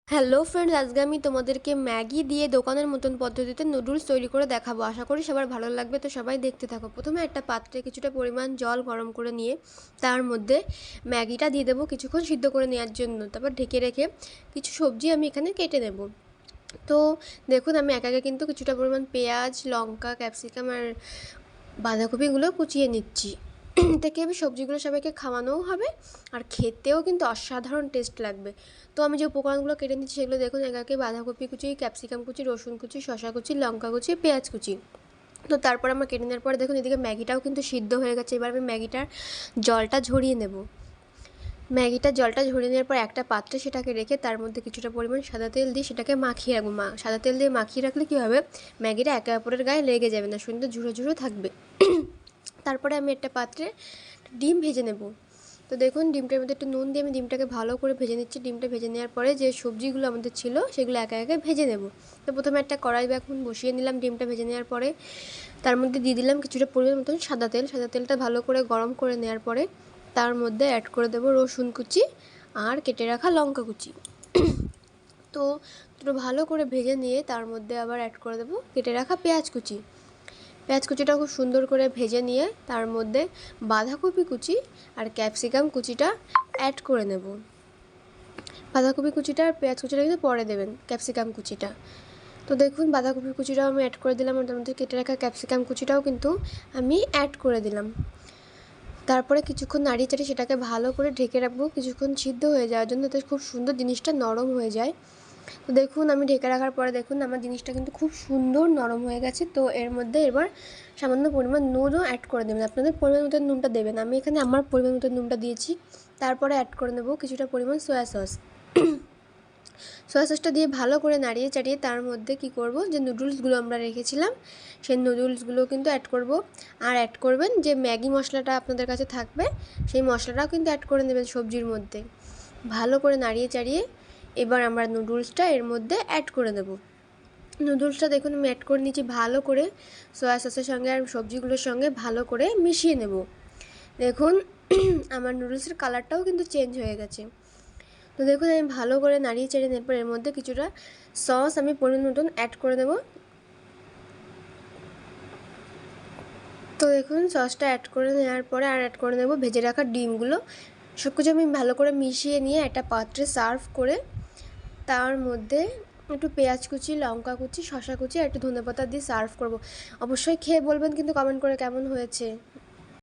Hello friends, আজকে আমি তোমাদেরকে ম্যাগি দিয়ে দোকানের মতন পদ্ধতিতে নুডলস তৈরি করে দেখাবো। আশা করি সবার ভালো লাগবে, তো সবাই দেখতে থাকো। প্রথমে একটা পাত্রে কিছুটা পরিমাণ জল গরম করে নিয়ে তার মধ্যে ম্যাগিটা দিয়ে দেবো কিছুক্ষণ সিদ্ধ করে নেওয়ার জন্য। তারপর ঢেকে রেখে কিছু সবজি আমি এখানে কেটে নেব। তো দেখুন, আমি একা একা কিন্তু কিছুটা পরিমাণ পেঁয়াজ, লঙ্কা, ক্যাপসিকাম আর বাঁধাকপিগুলো কুচিয়ে নিচ্ছি। এতে কি হবে, সবজিগুলো সবাইকে খাওয়ানোও হবে আর খেতেও কিন্তু অসাধারণ টেস্ট লাগবে। তো আমি যে উপকরণগুলো কেটে নিচ্ছি সেগুলো দেখুন, একে বাঁধাকপি কুচি, ক্যাপসিকাম কুচি, রসুন কুচি, শসা কুচি, লঙ্কা কুচি, পেঁয়াজ কুচি। তো তারপর আমার কেটে নেওয়ার পরে দেখুন এদিকে ম্যাগিটাও কিন্তু সিদ্ধ হয়ে গেছে। এবার আমি ম্যাগিটার জলটা ঝরিয়ে নেব। ম্যাগিটার জলটা ঝরিয়ে নেওয়ার পর একটা পাত্রে সেটাকে রেখে তার মধ্যে কিছুটা পরিমাণ সাদা তেল দিয়ে সেটাকে মাখিয়ে রাখবো। সাদা তেল দিয়ে মাখিয়ে রাখলে কী হবে, ম্যাগিটা একে অপরের গায়ে লেগে যাবে না, সুন্দর ঝুরো ঝুরো থাকবে। তারপরে আমি একটা পাত্রে ডিম ভেজে নেব। তো দেখুন, ডিমটার মধ্যে একটু নুন দিয়ে আমি ডিমটাকে ভালো করে ভেজে নিচ্ছি। ডিমটা ভেজে নেওয়ার পরে যে সবজিগুলো আমাদের ছিল সেগুলো একে একে ভেজে নেব। তো প্রথমে একটা কড়াই এখন বসিয়ে নিলাম। ডিমটা ভেজে নেওয়ার পরে তার মধ্যে দিয়ে দিলাম কিছুটা পরিমাণ মতন সাদা তেল। সাদা তেলটা ভালো করে গরম করে নেওয়ার পরে তার মধ্যে অ্যাড করে দেবো রসুন কুচি আর কেটে রাখা লঙ্কা কুচি। তো দুটো ভালো করে ভেজে নিয়ে তার মধ্যে আবার অ্যাড করে দেবো কেটে রাখা পেঁয়াজ কুচি। পেঁয়াজ কুচিটা খুব সুন্দর করে ভেজে নিয়ে তার মধ্যে বাঁধাকপি কুচি আর ক্যাপসিকাম কুচিটা অ্যাড করে নেব। বাঁধাকপি কুচিটা আর পেঁয়াজ কুচিটা কিন্তু পরে দেবেন, ক্যাপসিকাম কুচিটা। তো দেখুন, বাঁধাকপি কুচিটাও আমি অ্যাড করে দিলাম আর তার মধ্যে কেটে রাখা ক্যাপসিকাম কুচিটাও কিন্তু আমি অ্যাড করে দিলাম। তারপরে কিছুক্ষণ নাড়িয়ে চাড়িয়ে সেটাকে ভালো করে ঢেকে রাখবো কিছুক্ষণ সিদ্ধ হয়ে যাওয়ার জন্য, যাতে খুব সুন্দর জিনিসটা নরম হয়ে যায়। তো দেখুন, আমি ঢেকে রাখার পরে দেখুন আমার জিনিসটা কিন্তু খুব সুন্দর নরম হয়ে গেছে। তো এর মধ্যে এবার সামান্য পরিমাণ নুনও অ্যাড করে দেবেন। আপনাদের পরিমাণ মতো নুনটা দেবেন, আমি এখানে আমার পরিমাণ মতো নুনটা দিয়েছি। তারপরে অ্যাড করে নেব কিছুটা পরিমাণ সয়া সস। সয়া সসটা দিয়ে ভালো করে নাড়িয়ে চাড়িয়ে তার মধ্যে কি করব, যে নুডলসগুলো আমরা রেখেছিলাম সেই নুডলসগুলো কিন্তু অ্যাড করব। আর অ্যাড করবেন যে ম্যাগি মশলাটা আপনাদের কাছে থাকবে, সেই মশলাটাও কিন্তু অ্যাড করে নেবেন সবজির মধ্যে। ভালো করে নাড়িয়ে চাড়িয়ে এবার আমরা নুডলসটা এর মধ্যে অ্যাড করে দেব। নুডলসটা দেখুন আমি অ্যাড করে নিচ্ছি ভালো করে সয়া সসের সঙ্গে আর সবজিগুলোর সঙ্গে ভালো করে মিশিয়ে নেব। দেখুন আমার নুডলসের কালারটাও কিন্তু চেঞ্জ হয়ে গেছে। তো দেখুন, আমি ভালো করে নাড়িয়ে চাড়িয়ে নেওয়ার পর এর মধ্যে কিছুটা সস আমি পরিমাণ মতন অ্যাড করে দেব। তো দেখুন, সসটা অ্যাড করে নেওয়ার পরে আর অ্যাড করে নেব ভেজে রাখা ডিমগুলো। সব কিছু আমি ভালো করে মিশিয়ে নিয়ে একটা পাত্রে সার্ভ করে তার মধ্যে একটু পেঁয়াজ কুচি, লঙ্কা কুচি, শসা কুচি আর একটু ধনেপাতা দিয়ে সার্ভ করব। অবশ্যই খেয়ে বলবেন কিন্তু কমেন্ট করে কেমন হয়েছে।